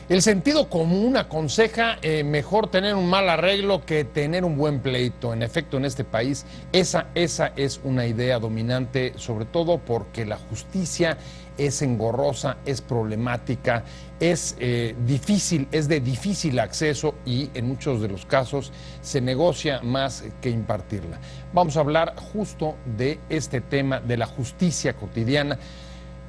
El sentido común aconseja mejor tener un mal arreglo que tener un buen pleito. En efecto, en este país esa es una idea dominante, sobre todo porque la justicia es engorrosa, es problemática, es difícil, es de difícil acceso y en muchos de los casos se negocia más que impartirla. Vamos a hablar justo de este tema de la justicia cotidiana,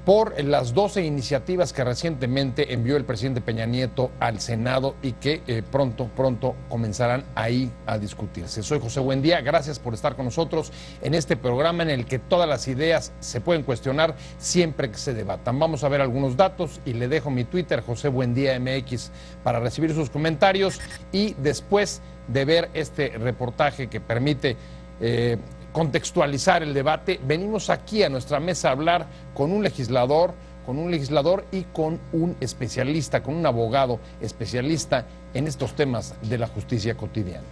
por las 12 iniciativas que recientemente envió el presidente Peña Nieto al Senado y que pronto comenzarán ahí a discutirse. Soy José Buendía, gracias por estar con nosotros en este programa en el que todas las ideas se pueden cuestionar siempre que se debatan. Vamos a ver algunos datos y le dejo mi Twitter, José Buendía MX, para recibir sus comentarios y después de ver este reportaje que permite contextualizar el debate, venimos aquí a nuestra mesa a hablar con un legislador y con un especialista, con un abogado especialista en estos temas de la justicia cotidiana.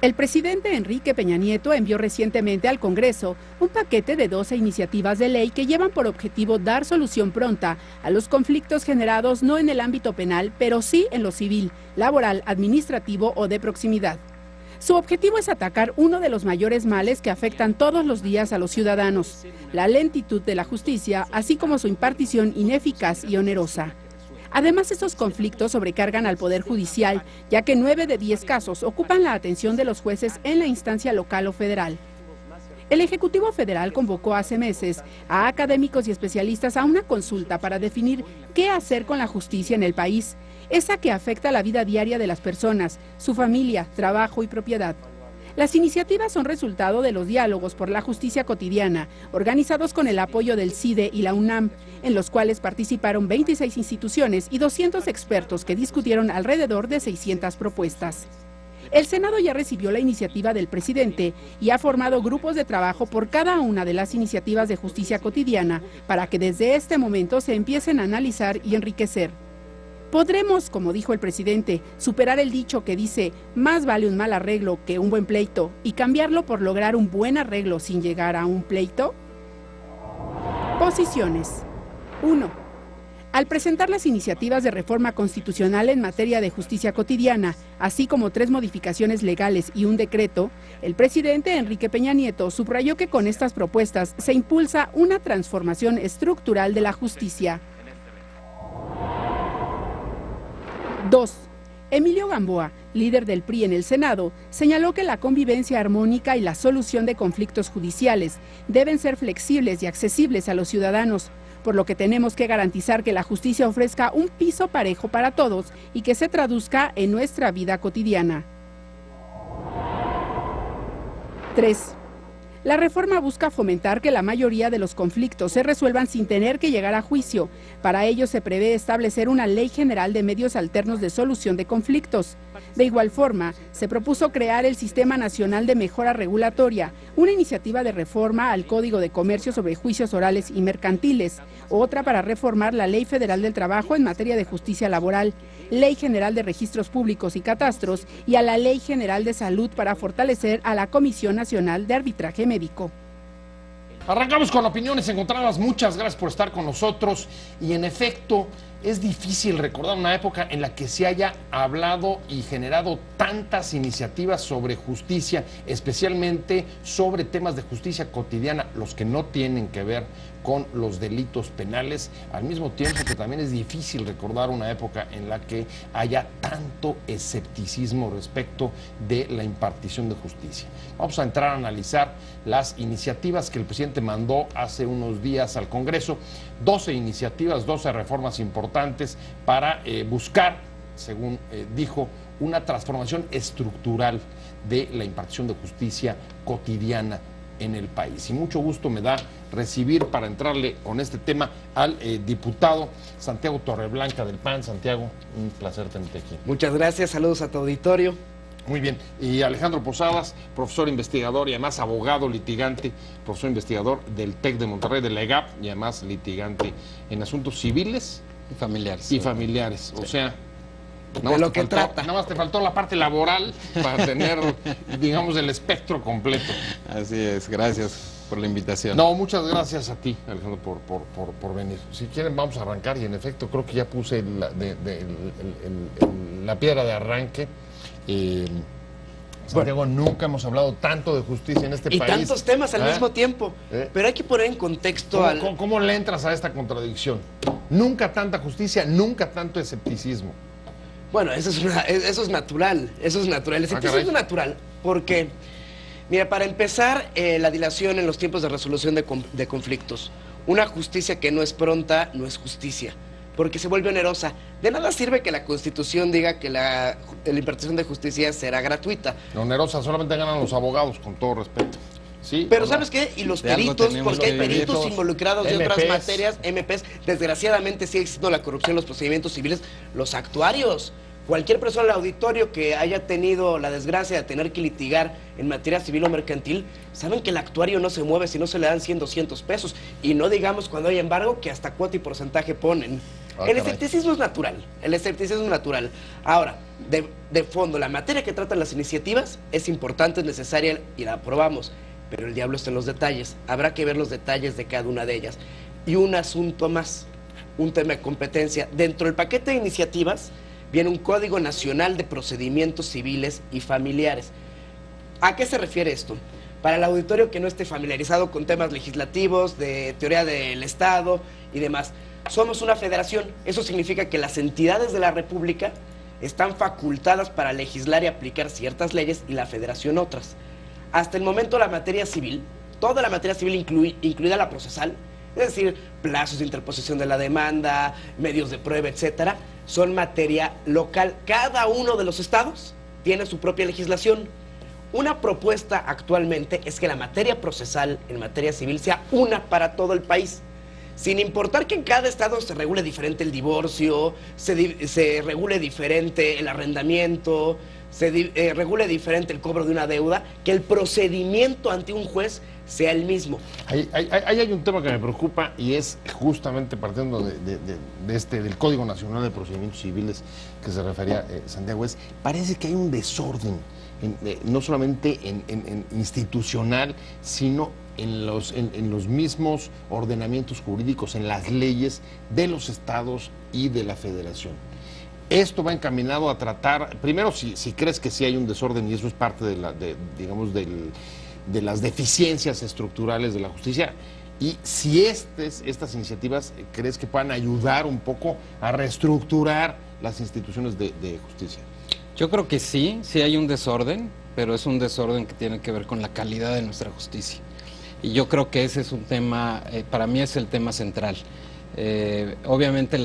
El presidente Enrique Peña Nieto envió recientemente al Congreso un paquete de 12 iniciativas de ley que llevan por objetivo dar solución pronta a los conflictos generados no en el ámbito penal, pero sí en lo civil, laboral, administrativo o de proximidad. Su objetivo es atacar uno de los mayores males que afectan todos los días a los ciudadanos, la lentitud de la justicia, así como su impartición ineficaz y onerosa. Además, estos conflictos sobrecargan al Poder Judicial, ya que 9 de 10 casos ocupan la atención de los jueces en la instancia local o federal. El Ejecutivo Federal convocó hace meses a académicos y especialistas a una consulta para definir qué hacer con la justicia en el país, esa que afecta la vida diaria de las personas, su familia, trabajo y propiedad. Las iniciativas son resultado de los diálogos por la justicia cotidiana, organizados con el apoyo del CIDE y la UNAM, en los cuales participaron 26 instituciones y 200 expertos que discutieron alrededor de 600 propuestas. El Senado ya recibió la iniciativa del presidente y ha formado grupos de trabajo por cada una de las iniciativas de justicia cotidiana para que desde este momento se empiecen a analizar y enriquecer. Podremos, como dijo el presidente, superar el dicho que dice más vale un mal arreglo que un buen pleito y cambiarlo por lograr un buen arreglo sin llegar a un pleito. Posiciones. 1. Al presentar las iniciativas de reforma constitucional en materia de justicia cotidiana, así como 3 modificaciones legales y un decreto, el presidente Enrique Peña Nieto subrayó que con estas propuestas se impulsa una transformación estructural de la justicia. 2. Emilio Gamboa, líder del PRI en el Senado, señaló que la convivencia armónica y la solución de conflictos judiciales deben ser flexibles y accesibles a los ciudadanos, por lo que tenemos que garantizar que la justicia ofrezca un piso parejo para todos y que se traduzca en nuestra vida cotidiana. 3. La reforma busca fomentar que la mayoría de los conflictos se resuelvan sin tener que llegar a juicio. Para ello se prevé establecer una ley general de medios alternos de solución de conflictos. De igual forma, se propuso crear el Sistema Nacional de Mejora Regulatoria, una iniciativa de reforma al Código de Comercio sobre juicios orales y mercantiles, otra para reformar la Ley Federal del Trabajo en materia de justicia laboral, Ley General de Registros Públicos y Catastros y a la Ley General de Salud para fortalecer a la Comisión Nacional de Arbitraje Médico. Arrancamos con opiniones encontradas. Muchas gracias por estar con nosotros. Y en efecto, es difícil recordar una época en la que se haya hablado y generado tantas iniciativas sobre justicia, especialmente sobre temas de justicia cotidiana, los que no tienen que ver con los delitos penales, al mismo tiempo que también es difícil recordar una época en la que haya tanto escepticismo respecto de la impartición de justicia. Vamos a entrar a analizar las iniciativas que el presidente mandó hace unos días al Congreso, 12 iniciativas, 12 reformas importantes para buscar, según dijo, una transformación estructural de la impartición de justicia cotidiana en el país. Y mucho gusto me da recibir para entrarle con este tema al diputado Santiago Torreblanca del PAN. Santiago, un placer tenerte aquí. Muchas gracias, saludos a tu auditorio. Muy bien. Y Alejandro Posadas, profesor investigador y además abogado litigante, profesor investigador del TEC de Monterrey, de la EGAP, y además litigante en asuntos civiles y familiares. Y familiares, sí. O sea, de lo que trata. Nada más te faltó la parte laboral para tener, digamos, el espectro completo. Así es, gracias. por la invitación. No, muchas gracias a ti, Alejandro, por venir. Si quieren, vamos a arrancar y en efecto creo que ya puse la piedra de arranque. Santiago, nunca hemos hablado tanto de justicia en este país. Y tantos temas al mismo tiempo. Pero hay que poner en contexto ¿Cómo le entras a esta contradicción? Nunca tanta justicia, nunca tanto escepticismo. Bueno, eso es natural. Eso es natural. El escepticismo es natural porque, mira, para empezar, la dilación en los tiempos de resolución de conflictos. Una justicia que no es pronta no es justicia, porque se vuelve onerosa. De nada sirve que la Constitución diga que la impartición de justicia será gratuita. Onerosa solamente ganan los abogados, con todo respeto. Sí, pero ¿sabes qué? Y los peritos, porque hay peritos involucrados de otras materias, MPs, desgraciadamente sigue existiendo la corrupción en los procedimientos civiles, los actuarios. Cualquier persona del auditorio que haya tenido la desgracia de tener que litigar en materia civil o mercantil, saben que el actuario no se mueve si no se le dan 100, 200 pesos. Y no digamos cuando hay embargo que hasta cuota y porcentaje ponen. El escepticismo es natural, el escepticismo es natural. Ahora, de fondo, la materia que tratan las iniciativas es importante, es necesaria y la aprobamos. Pero el diablo está en los detalles. Habrá que ver los detalles de cada una de ellas. Y un asunto más, un tema de competencia. Dentro del paquete de iniciativas viene un Código Nacional de Procedimientos Civiles y Familiares. ¿A qué se refiere esto? Para el auditorio que no esté familiarizado con temas legislativos, de teoría del Estado y demás, somos una federación. Eso significa que las entidades de la República están facultadas para legislar y aplicar ciertas leyes y la federación otras. Hasta el momento la materia civil, toda la materia civil incluida la procesal, es decir, plazos de interposición de la demanda, medios de prueba, etcétera, son materia local. Cada uno de los estados tiene su propia legislación. Una propuesta actualmente es que la materia procesal en materia civil sea una para todo el país, sin importar que en cada estado se regule diferente el divorcio, se regule diferente el arrendamiento, se regule diferente el cobro de una deuda, que el procedimiento ante un juez sea el mismo. Ahí hay un tema que me preocupa y es justamente partiendo del Código Nacional de Procedimientos Civiles que se refería Santiago, parece que hay un desorden, no solamente en institucional, sino en los mismos ordenamientos jurídicos, en las leyes de los estados y de la federación. Esto va encaminado a tratar, primero, si crees que sí hay un desorden y eso es parte de las deficiencias estructurales de la justicia, y si estas iniciativas crees que puedan ayudar un poco a reestructurar las instituciones de justicia. Yo creo que sí hay un desorden, pero es un desorden que tiene que ver con la calidad de nuestra justicia. Y yo creo que ese es un tema, para mí es el tema central. Obviamente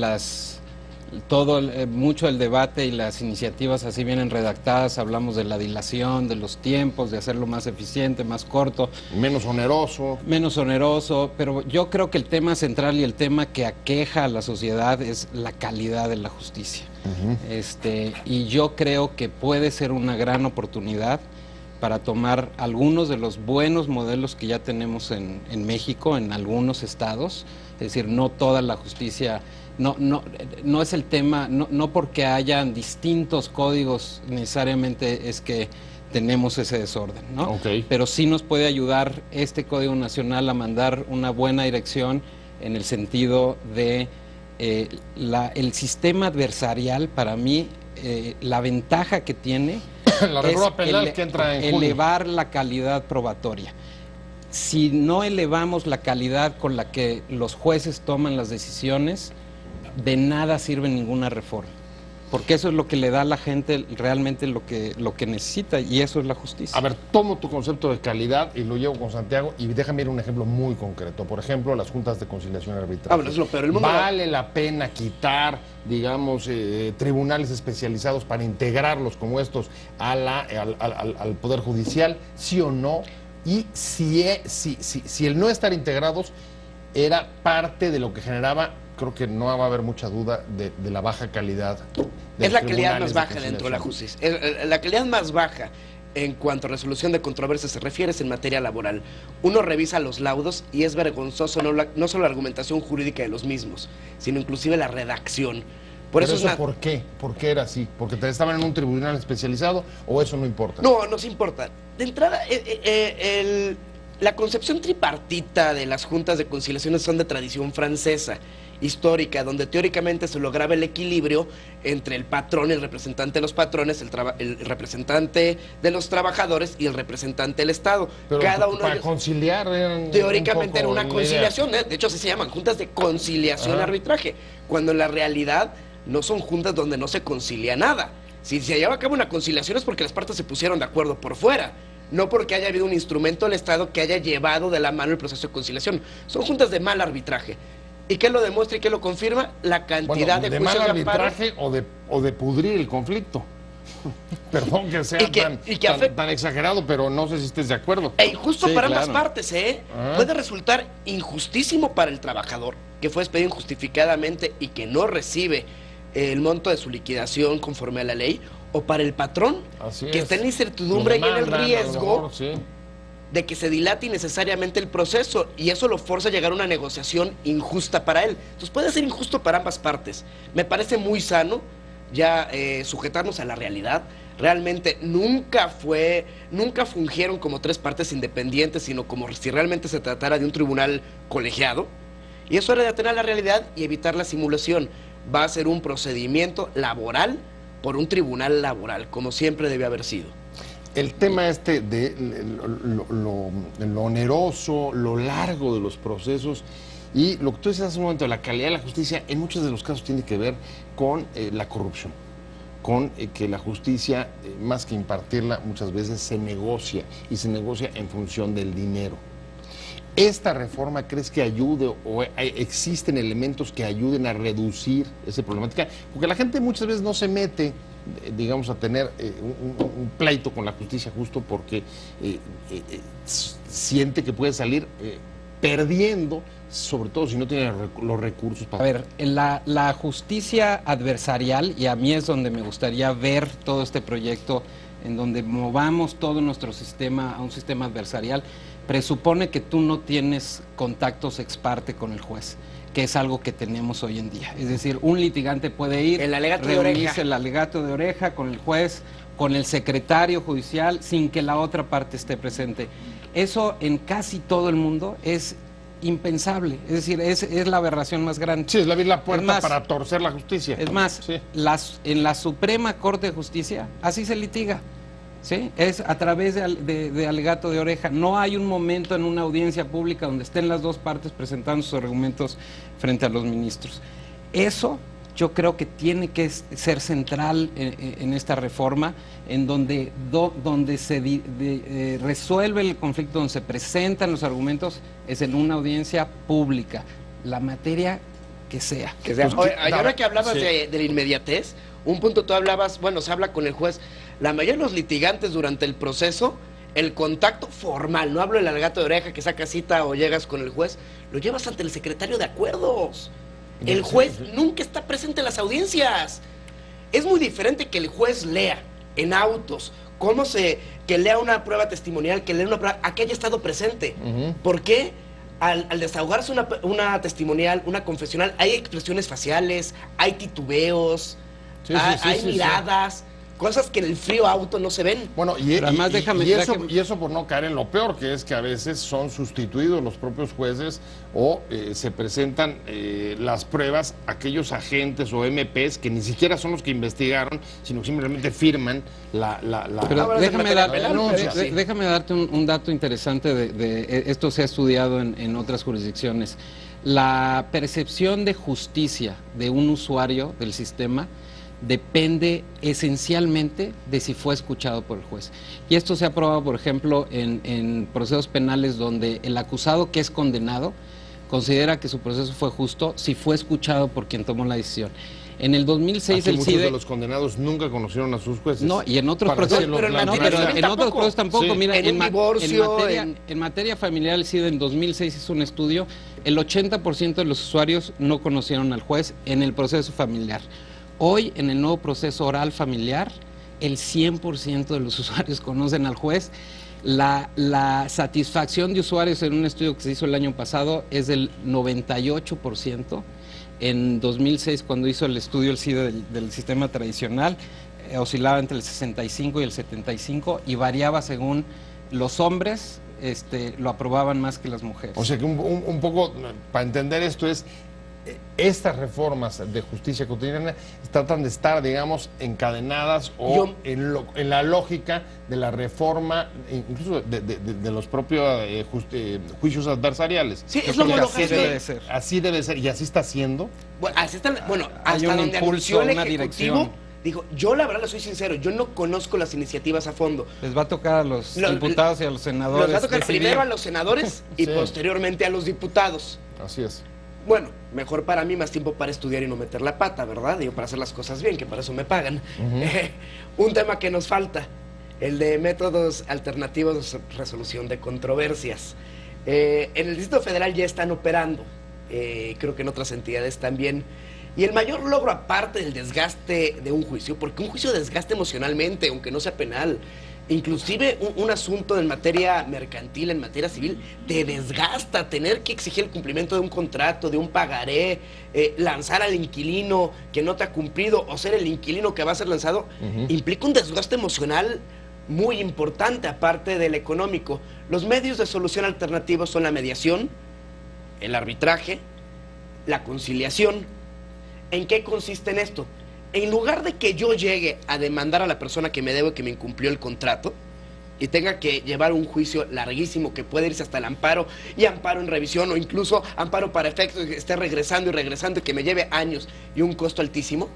mucho del debate y las iniciativas así vienen redactadas, hablamos de la dilación, de los tiempos, de hacerlo más eficiente, más corto. Menos oneroso, pero yo creo que el tema central y el tema que aqueja a la sociedad es la calidad de la justicia. Y yo creo que puede ser una gran oportunidad para tomar algunos de los buenos modelos que ya tenemos en México, en algunos estados, es decir, no toda la justicia, no es el tema, no porque hayan distintos códigos necesariamente es que tenemos ese desorden, ¿no? Okay. Pero sí nos puede ayudar este Código Nacional a mandar una buena dirección en el sentido de el sistema adversarial. Para mí, la ventaja que tiene la reforma penal que entra en elevar la calidad probatoria. Si no elevamos la calidad con la que los jueces toman las decisiones, de nada sirve ninguna reforma, porque eso es lo que le da a la gente realmente lo que necesita, y eso es la justicia. A ver, tomo tu concepto de calidad y lo llevo con Santiago, y déjame ir un ejemplo muy concreto. Por ejemplo, las juntas de conciliación y arbitraje. Es lo peor del mundo. ¿Vale la pena quitar, digamos, tribunales especializados para integrarlos como estos al Poder Judicial? ¿Sí o no? Y si el no estar integrados era parte de lo que generaba, creo que no va a haber mucha duda de la baja calidad. Es la calidad más baja dentro de la justicia. La calidad más baja en cuanto a resolución de controversias se refiere es en materia laboral. Uno revisa los laudos y es vergonzoso no solo la argumentación jurídica de los mismos, sino inclusive la redacción. ¿Por qué? ¿Por qué era así? ¿Porque estaban en un tribunal especializado o eso no importa? No, nos importa. De entrada, La concepción tripartita de las juntas de conciliaciones son de tradición francesa, histórica, donde teóricamente se lograba el equilibrio entre el patrón, el representante de los patrones, el representante de los trabajadores y el representante del Estado. Pero cada uno para conciliar teóricamente era una conciliación, de hecho así se llaman, juntas de conciliación arbitraje, cuando en la realidad no son juntas donde no se concilia nada. Si se lleva a cabo una conciliación es porque las partes se pusieron de acuerdo por fuera, no porque haya habido un instrumento del Estado que haya llevado de la mano el proceso de conciliación. Son juntas de mal arbitraje. ¿Y qué lo demuestra y qué lo confirma? La cantidad de juicios mal arbitraje o de pudrir el conflicto. Perdón que sea tan exagerado, pero no sé si estés de acuerdo. E injusto para ambas partes, Puede resultar injustísimo para el trabajador, que fue despedido injustificadamente y que no recibe el monto de su liquidación conforme a la ley, o para el patrón, que está en la incertidumbre y en el riesgo de que se dilate innecesariamente el proceso, y eso lo forza a llegar a una negociación injusta para él. Entonces puede ser injusto para ambas partes. Me parece muy sano ya sujetarnos a la realidad. Realmente nunca fungieron como tres partes independientes, sino como si realmente se tratara de un tribunal colegiado. Y eso era de atener a la realidad y evitar la simulación. Va a ser un procedimiento laboral por un tribunal laboral, como siempre debe haber sido. El tema de lo oneroso, lo largo de los procesos y lo que tú decías hace un momento, la calidad de la justicia, en muchos de los casos tiene que ver con la corrupción, con que la justicia, más que impartirla, muchas veces se negocia, y se negocia en función del dinero. ¿Esta reforma crees que ayude o existen elementos que ayuden a reducir esa problemática? Porque la gente muchas veces no se mete, digamos, a tener un pleito con la justicia justo porque siente que puede salir perdiendo, sobre todo si no tiene los recursos para... A ver, la justicia adversarial, y a mí es donde me gustaría ver todo este proyecto, en donde movamos todo nuestro sistema a un sistema adversarial, presupone que tú no tienes contactos ex parte con el juez, que es algo que tenemos hoy en día. Es decir, un litigante puede ir, reunirse el alegato de oreja con el juez, con el secretario judicial, sin que la otra parte esté presente. Eso en casi todo el mundo es impensable, es decir, es la aberración más grande. Sí, es abrir la puerta para torcer la justicia. Es más, en la Suprema Corte de Justicia así se litiga. ¿Sí? Es a través de alegato de oreja. No hay un momento en una audiencia pública donde estén las dos partes presentando sus argumentos frente a los ministros. Eso yo creo que tiene que ser central en esta reforma, en donde se resuelve el conflicto, donde se presentan los argumentos, es en una audiencia pública, la materia que sea. Oye, ahora que hablabas de la inmediatez, un punto tú hablabas, bueno, se habla con el juez. La mayoría de los litigantes durante el proceso, el contacto formal, no hablo del alegato de oreja que saca cita o llegas con el juez, lo llevas ante el secretario de acuerdos. El juez nunca está presente en las audiencias. Es muy diferente que el juez lea en autos, que lea una prueba testimonial, que lea una prueba, a que haya estado presente. ¿Por qué? Al desahogarse una testimonial, una confesional, hay expresiones faciales, hay titubeos, hay miradas, cosas que en el frío auto no se ven. Bueno, y eso por no caer en lo peor, que es que a veces son sustituidos los propios jueces o se presentan las pruebas aquellos agentes o MPs que ni siquiera son los que investigaron, sino que simplemente firman Pero déjame darte un dato interesante esto se ha estudiado en otras jurisdicciones. La percepción de justicia de un usuario del sistema depende esencialmente de si fue escuchado por el juez. Y esto se ha probado, por ejemplo, en procesos penales donde el acusado que es condenado considera que su proceso fue justo si fue escuchado por quien tomó la decisión. En el 2006 el muchos de los condenados nunca conocieron a sus jueces. No, y en otros procesos, en otros procesos tampoco. Sí. Mira, en materia familiar el CIDE en 2006 hizo un estudio, el 80% de los usuarios no conocieron al juez en el proceso familiar. Hoy, en el nuevo proceso oral familiar, el 100% de los usuarios conocen al juez. La satisfacción de usuarios en un estudio que se hizo el año pasado es del 98%. En 2006, cuando hizo el estudio el CIDE del sistema tradicional, oscilaba entre el 65 y el 75 y variaba según los hombres lo aprobaban más que las mujeres. O sea que un poco, para entender esto es, estas reformas de justicia cotidiana tratan de estar, digamos, encadenadas o en la lógica de la reforma, incluso de los propios juicios adversariales. Sí, es lo que así debe de ser. Así debe ser, y así está siendo. Bueno, así está, bueno, hay hasta un donde impulso, anunció el una Ejecutivo, dirección. dijo, yo la verdad le soy sincero, yo no conozco las iniciativas a fondo. Les va a tocar a los diputados y a los senadores. Les va a tocar decidir. primero a los senadores y posteriormente a los diputados. Así es. Bueno, mejor para mí, más tiempo para estudiar y no meter la pata, ¿verdad? Digo, para hacer las cosas bien, que para eso me pagan. Un tema que nos falta, el de métodos alternativos de resolución de controversias. En el Distrito Federal ya están operando, creo que en otras entidades también. Y el mayor logro, aparte del desgaste de un juicio, porque un juicio desgasta emocionalmente, aunque no sea penal, inclusive un asunto en materia mercantil, en materia civil, te desgasta tener que exigir el cumplimiento de un contrato, de un pagaré, lanzar al inquilino que no te ha cumplido o ser el inquilino que va a ser lanzado, implica un desgaste emocional muy importante, aparte del económico. Los medios de solución alternativos son la mediación, el arbitraje, la conciliación. ¿En qué consiste en esto? En lugar de que yo llegue a demandar a la persona que me debe, que me incumplió el contrato, y tenga que llevar un juicio larguísimo que puede irse hasta el amparo, y amparo en revisión, o incluso amparo para efectos que esté regresando y que me lleve años y un costo altísimo,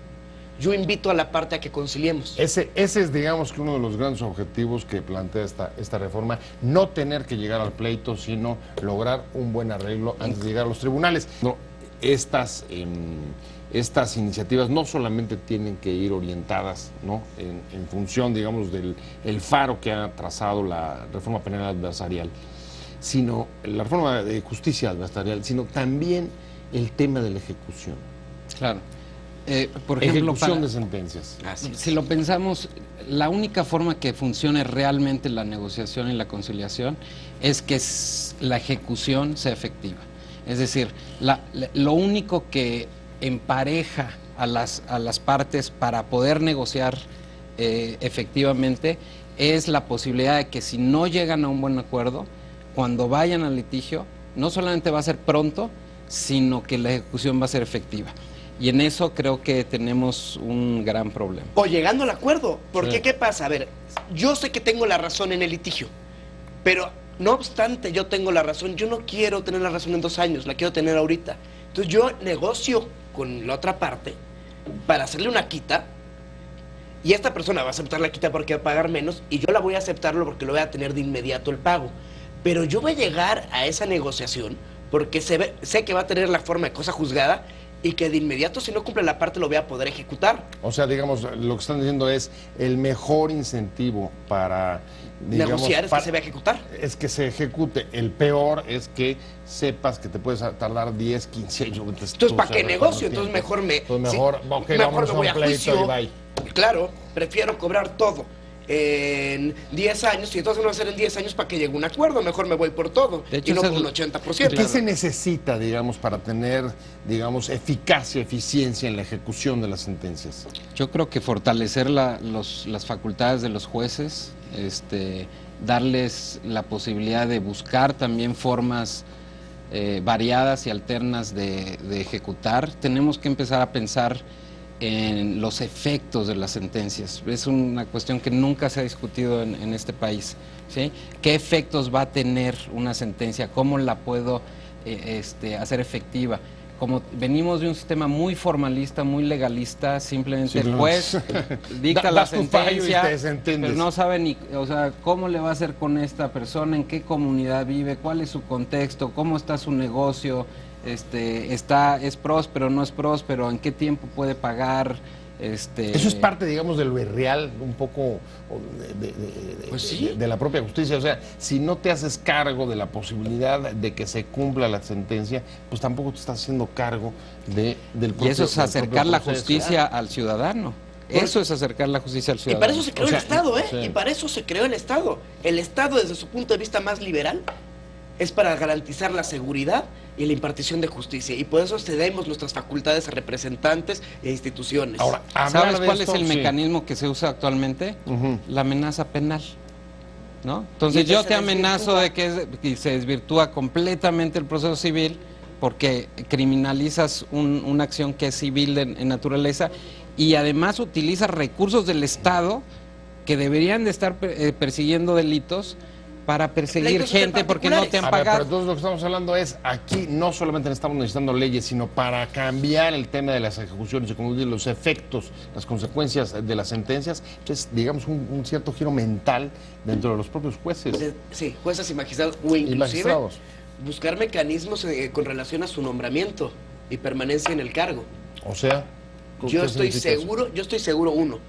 yo invito a la parte a que conciliemos. Ese es, digamos, que uno de los grandes objetivos que plantea esta reforma, no tener que llegar al pleito, sino lograr un buen arreglo antes de llegar a los tribunales. No, estas iniciativas no solamente tienen que ir orientadas, ¿no?, en función, digamos, del faro que ha trazado la reforma penal adversarial, sino la reforma de justicia adversarial, sino también el tema de la ejecución. Claro. Por ejemplo, ejecución de sentencias. Si lo pensamos, la única forma que funcione realmente la negociación y la conciliación es que la ejecución sea efectiva. Es decir, lo único que empareja a las partes para poder negociar efectivamente es la posibilidad de que si no llegan a un buen acuerdo, cuando vayan al litigio, no solamente va a ser pronto, sino que la ejecución va a ser efectiva. Y en eso creo que tenemos un gran problema. O llegando al acuerdo, porque ¿qué pasa? A ver, yo sé que tengo la razón en el litigio, pero no obstante yo tengo la razón, yo no quiero tener la razón en 2 años, la quiero tener ahorita. Entonces yo negocio con la otra parte para hacerle una quita, y esta persona va a aceptar la quita porque va a pagar menos, y yo la voy a aceptarlo porque lo voy a tener de inmediato el pago. Pero yo voy a llegar a esa negociación porque sé que va a tener la forma de cosa juzgada, y que de inmediato, si no cumple la parte, lo voy a poder ejecutar. O sea, digamos, lo que están diciendo es el mejor incentivo para, digamos, negociar es que se va a ejecutar. Es que se ejecute. El peor es que sepas que te puedes tardar 10, 15 años. Entonces, ¿para qué negocio? Entonces, mejor me voy a juicio. Claro, prefiero cobrar todo en 10 años, y entonces no va a ser en 10 años para que llegue un acuerdo, mejor me voy por todo, de hecho, y no por un 80%. ¿Qué se necesita, digamos, para tener, digamos, eficacia, eficiencia en la ejecución de las sentencias? Yo creo que fortalecer las facultades de los jueces, darles la posibilidad de buscar también formas variadas y alternas de ejecutar. Tenemos que empezar a pensar en los efectos de las sentencias. Es una cuestión que nunca se ha discutido en este país, ¿sí? ¿Qué efectos va a tener una sentencia? ¿Cómo la puedo hacer efectiva? Como venimos de un sistema muy formalista, muy legalista, simplemente el juez dicta la sentencia, pero no sabe ni, o sea, cómo le va a hacer con esta persona, en qué comunidad vive, cuál es su contexto, cómo está su negocio, es próspero, no es próspero, en qué tiempo puede pagar. Eso es parte, digamos, de lo irreal, un poco de la propia justicia. O sea, si no te haces cargo de la posibilidad de que se cumpla la sentencia, pues tampoco te estás haciendo cargo del propio. Y eso es acercar la justicia al ciudadano. Eso es acercar la justicia al ciudadano. Y para eso se creó el Estado, ¿eh? Sí. Y para eso se creó el Estado. El Estado, desde su punto de vista más liberal, es para garantizar la seguridad y la impartición de justicia. Y por eso cedemos nuestras facultades a representantes e instituciones. Ahora, ¿sabes cuál es el mecanismo que se usa actualmente? La amenaza penal. ¿no? Entonces yo te amenazo de que se desvirtúa completamente el proceso civil porque criminalizas una acción que es civil en naturaleza y además utilizas recursos del Estado que deberían de estar persiguiendo delitos para perseguir gente porque no te han pagado. Pero entonces lo que estamos hablando es, aquí no solamente estamos necesitando leyes, sino para cambiar el tema de las ejecuciones y como digo, los efectos, las consecuencias de las sentencias, entonces digamos un cierto giro mental dentro de los propios jueces. Sí, jueces y magistrados, o inclusive buscar mecanismos con relación a su nombramiento y permanencia en el cargo. O sea, yo estoy seguro, uno,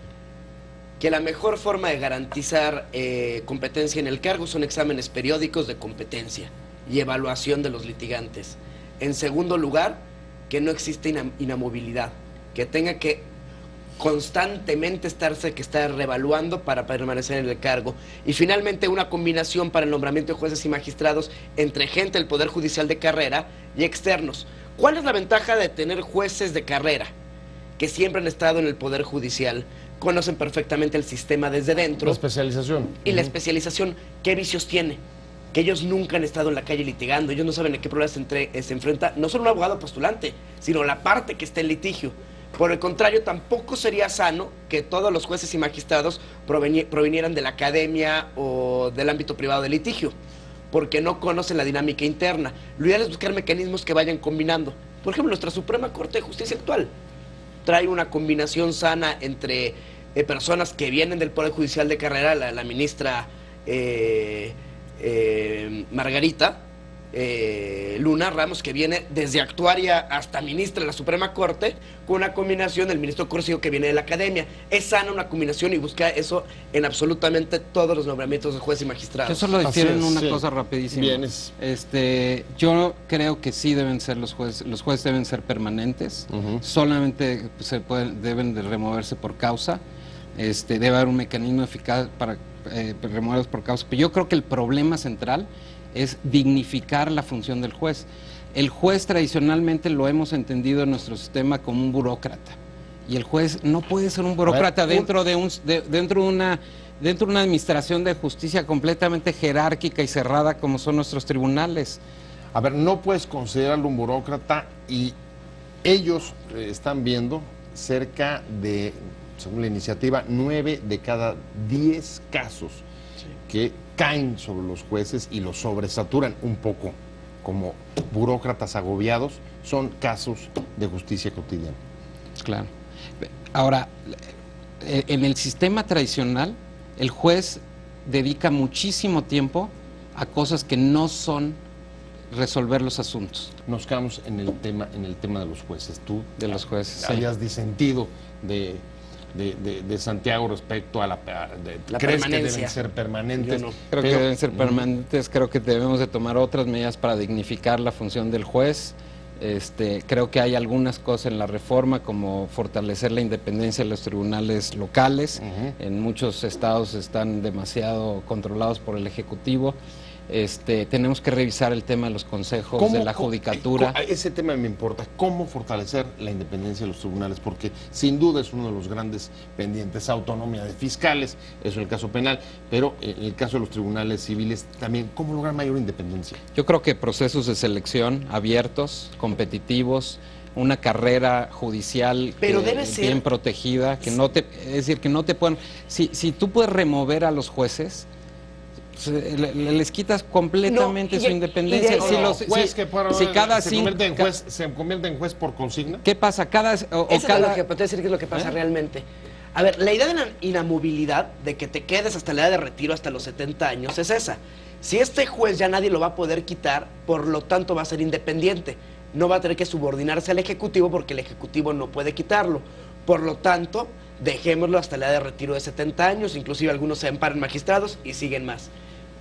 que la mejor forma de garantizar competencia en el cargo son exámenes periódicos de competencia y evaluación de los litigantes. En segundo lugar, que no existe inamovilidad, que tenga que constantemente estar reevaluando para permanecer en el cargo. Y finalmente, una combinación para el nombramiento de jueces y magistrados entre gente del Poder Judicial de carrera y externos. ¿Cuál es la ventaja de tener jueces de carrera que siempre han estado en el Poder Judicial? Conocen perfectamente el sistema desde dentro. La especialización. Y la especialización, ¿qué vicios tiene? Que ellos nunca han estado en la calle litigando, ellos no saben a qué problemas se enfrenta, no solo un abogado postulante, sino la parte que está en litigio. Por el contrario, tampoco sería sano que todos los jueces y magistrados provinieran de la academia o del ámbito privado de litigio, porque no conocen la dinámica interna. Lo ideal es buscar mecanismos que vayan combinando. Por ejemplo, nuestra Suprema Corte de Justicia actual trae una combinación sana entre personas que vienen del Poder Judicial de carrera, la ministra Margarita Luna Ramos, que viene desde actuaria hasta ministra de la Suprema Corte, con una combinación del ministro Curcio, que viene de la academia. Es sana una combinación y busca eso en absolutamente todos los nombramientos de jueces y magistrados. Yo solo difieren una cosa rapidísima. Yo creo que sí deben ser los jueces deben ser permanentes, solamente deben de removerse por causa. Debe haber un mecanismo eficaz para removerlos por causa. Pero yo creo que el problema central es dignificar la función del juez. El juez tradicionalmente lo hemos entendido en nuestro sistema como un burócrata. Y el juez no puede ser un burócrata dentro de una administración de justicia completamente jerárquica y cerrada como son nuestros tribunales. A ver, no puedes considerarlo un burócrata y ellos están viendo cerca de, según la iniciativa, 9 de cada 10 casos que caen sobre los jueces y los sobresaturan un poco como burócratas agobiados, son casos de justicia cotidiana. Claro. Ahora, en el sistema tradicional, el juez dedica muchísimo tiempo a cosas que no son resolver los asuntos. Nos quedamos en el tema de los jueces. Tú de los jueces habías disentido de Santiago respecto a la ¿crees que deben ser permanentes? Yo no. Creo que deben ser permanentes, creo que debemos de tomar otras medidas para dignificar la función del juez. Creo que hay algunas cosas en la reforma, como fortalecer la independencia de los tribunales locales. En muchos estados están demasiado controlados por el Ejecutivo. Tenemos que revisar el tema de los consejos de la judicatura. Ese tema me importa. ¿Cómo fortalecer la independencia de los tribunales? Porque sin duda es uno de los grandes pendientes. Autonomía de fiscales, eso en el caso penal, pero en el caso de los tribunales civiles también, ¿cómo lograr mayor independencia? Yo creo que procesos de selección abiertos, competitivos, una carrera judicial bien protegida, que no te puedan... Si tú puedes remover a los jueces, les quitas completamente su independencia. Si cada se convierte en juez por consigna. ¿Qué pasa? Te voy a decir qué es lo que pasa realmente. A ver, la idea de la inamovilidad, de que te quedes hasta la edad de retiro, hasta los 70 años, es esa. Si este juez ya nadie lo va a poder quitar, por lo tanto va a ser independiente. No va a tener que subordinarse al Ejecutivo porque el Ejecutivo no puede quitarlo. Por lo tanto, dejémoslo hasta la edad de retiro de 70 años, inclusive algunos se amparan magistrados y siguen más.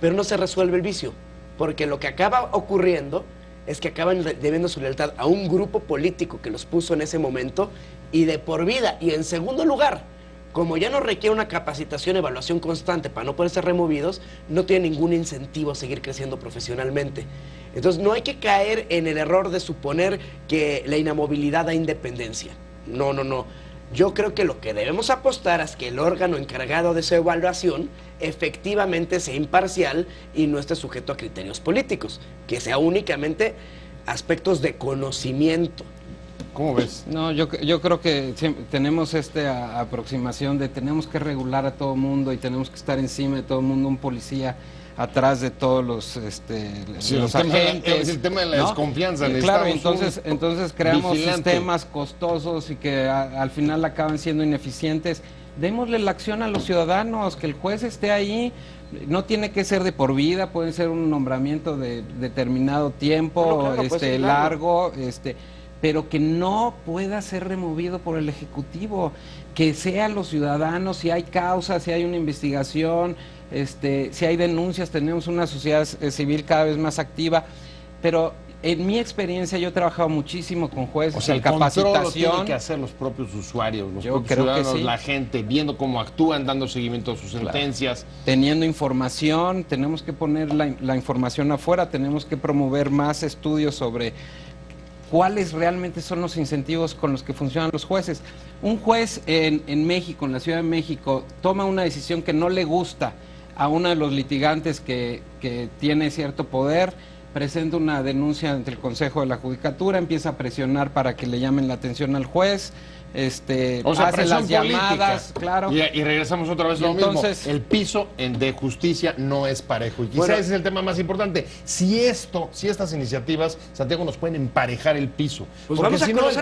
Pero no se resuelve el vicio, porque lo que acaba ocurriendo es que acaban debiendo su lealtad a un grupo político que los puso en ese momento y de por vida. Y en segundo lugar, como ya no requiere una capacitación, evaluación constante para no poder ser removidos, no tiene ningún incentivo a seguir creciendo profesionalmente. Entonces no hay que caer en el error de suponer que la inamovilidad da independencia. No. Yo creo que lo que debemos apostar es que el órgano encargado de su evaluación efectivamente sea imparcial y no esté sujeto a criterios políticos, que sea únicamente aspectos de conocimiento. ¿Cómo ves? No, yo creo que tenemos esta aproximación de tenemos que regular a todo mundo y tenemos que estar encima de todo el mundo, un policía atrás de todos los agentes. El tema de la desconfianza. Claro, entonces creamos sistemas costosos y que al final acaban siendo ineficientes. Démosle la acción a los ciudadanos, que el juez esté ahí. No tiene que ser de por vida, puede ser un nombramiento de determinado tiempo, largo, pero que no pueda ser removido por el Ejecutivo, que sean los ciudadanos, si hay causas, si hay una investigación, si hay denuncias, tenemos una sociedad civil cada vez más activa, pero en mi experiencia yo he trabajado muchísimo con jueces, o sea, en capacitación. Lo tienen que hacer los propios usuarios, los propios ciudadanos, sí. La gente, viendo cómo actúan, dando seguimiento a sus sentencias. Teniendo información, tenemos que poner la información afuera, tenemos que promover más estudios sobre cuáles realmente son los incentivos con los que funcionan los jueces. Un juez en México, en la Ciudad de México, toma una decisión que no le gusta a uno de los litigantes que tiene cierto poder, presenta una denuncia ante el Consejo de la Judicatura, empieza a presionar para que le llamen la atención al juez, hace las llamadas, claro. Y regresamos otra vez a lo mismo. El piso de justicia no es parejo. Y quizás ese es el tema más importante. Si estas iniciativas, Santiago, nos pueden emparejar el piso. Pues porque si no, el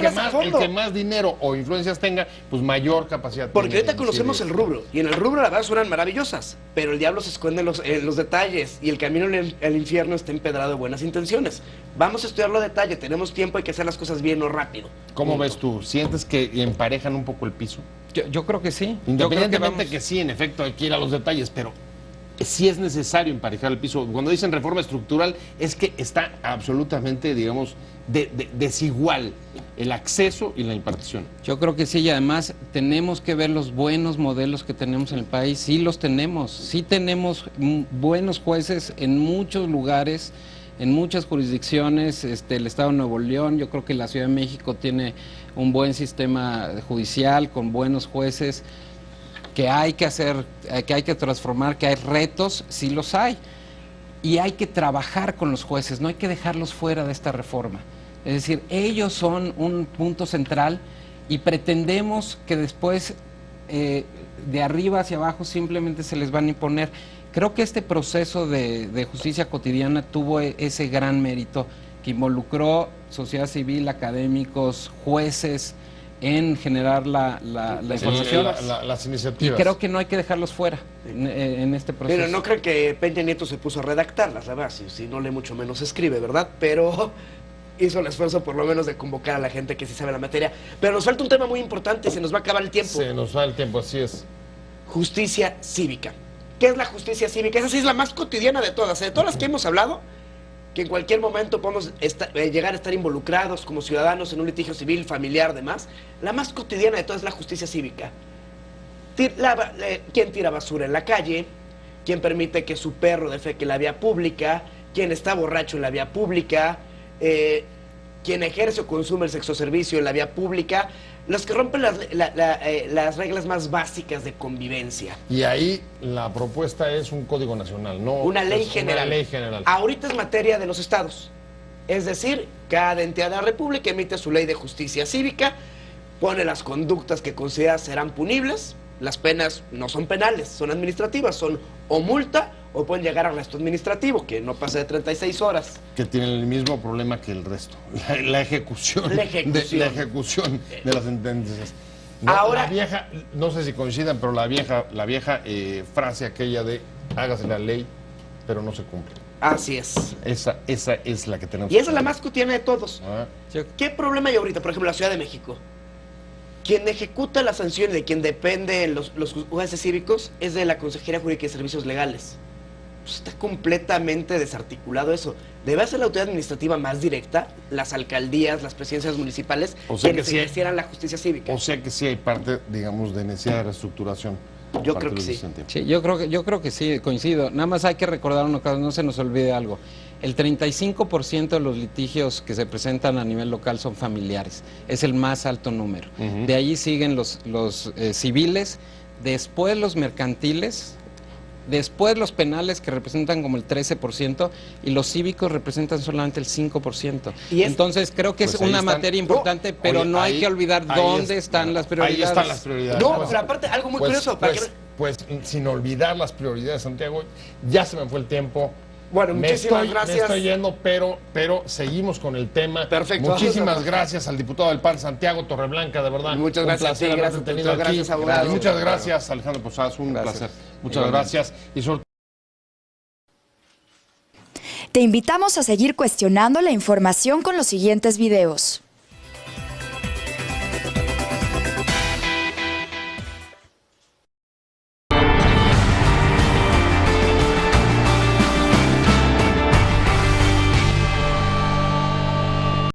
que más dinero o influencias tenga, pues mayor capacidad. Porque ahorita conocemos el rubro. Y en el rubro la verdad suenan maravillosas. Pero el diablo se esconde en los detalles. Y el camino al infierno está empedrado de buenas intenciones. Vamos a estudiarlo a detalle. Tenemos tiempo, hay que hacer las cosas bien o rápido. ¿Cómo ves tú? ¿Sientes que emparejan un poco el piso? Yo creo que sí. Independientemente que sí, en efecto, hay que ir a los detalles, pero sí es necesario emparejar el piso. Cuando dicen reforma estructural, es que está absolutamente, digamos, desigual el acceso y la impartición. Yo creo que sí, y además tenemos que ver los buenos modelos que tenemos en el país. Sí los tenemos, sí tenemos buenos jueces en muchos lugares, en muchas jurisdicciones. El Estado de Nuevo León, yo creo que la Ciudad de México tiene un buen sistema judicial con buenos jueces, que hay que hacer, que hay que transformar, que hay retos, sí los hay, y hay que trabajar con los jueces, no hay que dejarlos fuera de esta reforma. Es decir, ellos son un punto central y pretendemos que después de arriba hacia abajo simplemente se les van a imponer. Creo que este proceso de justicia cotidiana tuvo ese gran mérito que involucró sociedad civil, académicos, jueces, en generar la información. Las iniciativas. Y creo que no hay que dejarlos fuera en este proceso. Pero no creo que Peña Nieto se puso a redactarlas, la verdad, si no lee mucho menos escribe, ¿verdad? Pero hizo el esfuerzo por lo menos de convocar a la gente que sí sabe la materia. Pero nos falta un tema muy importante y se nos va a acabar el tiempo. Se nos va el tiempo, así es. Justicia cívica. ¿Qué es la justicia cívica? Esa sí es la más cotidiana de todas. De todas las que hemos hablado, que en cualquier momento podemos llegar a estar involucrados como ciudadanos en un litigio civil, familiar, demás. La más cotidiana de todas es la justicia cívica. ¿Quién tira basura en la calle? ¿Quién permite que su perro defeque en la vía pública? ¿Quién está borracho en la vía pública? ¿Quién ejerce o consume el sexoservicio en la vía pública? Los que rompen las reglas más básicas de convivencia. Y ahí la propuesta es un código nacional, no una ley general. Una ley general. Ahorita es materia de los estados. Es decir, cada entidad de la República emite su ley de justicia cívica, pone las conductas que considera serán punibles. Las penas no son penales, son administrativas, son o multa o pueden llegar a arresto administrativo, que no pasa de 36 horas. Que tienen el mismo problema que el resto, la ejecución. La ejecución de las sentencias. No, ahora, la vieja, no sé si coincidan, pero la vieja frase aquella de hágase la ley, pero no se cumple. Así es. Esa es la que tenemos. Y esa es la más cotidiana de todos. ¿Qué problema hay ahorita? Por ejemplo, en la Ciudad de México. Quien ejecuta las sanciones, de quien dependen los jueces cívicos, es de la Consejería Jurídica y Servicios Legales. Pues está completamente desarticulado eso. Debe ser la autoridad administrativa más directa, las alcaldías, las presidencias municipales, quienes ejercieran la justicia cívica. O sea que sí hay parte, digamos, de necesidad de reestructuración. Yo creo que sí. Sí, yo creo que sí, coincido. Nada más hay que recordar una cosa, no se nos olvide algo. El 35% de los litigios que se presentan a nivel local son familiares. Es el más alto número. De allí siguen los civiles, después los mercantiles, después los penales, que representan como el 13%, y los cívicos representan solamente el 5%. Entonces creo que es una materia importante, pero no hay que olvidar dónde están las prioridades. Ahí están las prioridades. No, pero aparte, algo muy curioso. Pues sin olvidar las prioridades, Santiago, ya se me fue el tiempo. Bueno, muchísimas gracias. Me estoy yendo, pero seguimos con el tema. Perfecto. Muchísimas gracias al diputado del PAN, Santiago Torreblanca, de verdad. Muchas gracias. Un placer haberte tenido aquí. Gracias, abogado. Muchas gracias, Alejandro Posadas, un placer. Muchas gracias. Y sobre Te invitamos a seguir cuestionando la información con los siguientes videos.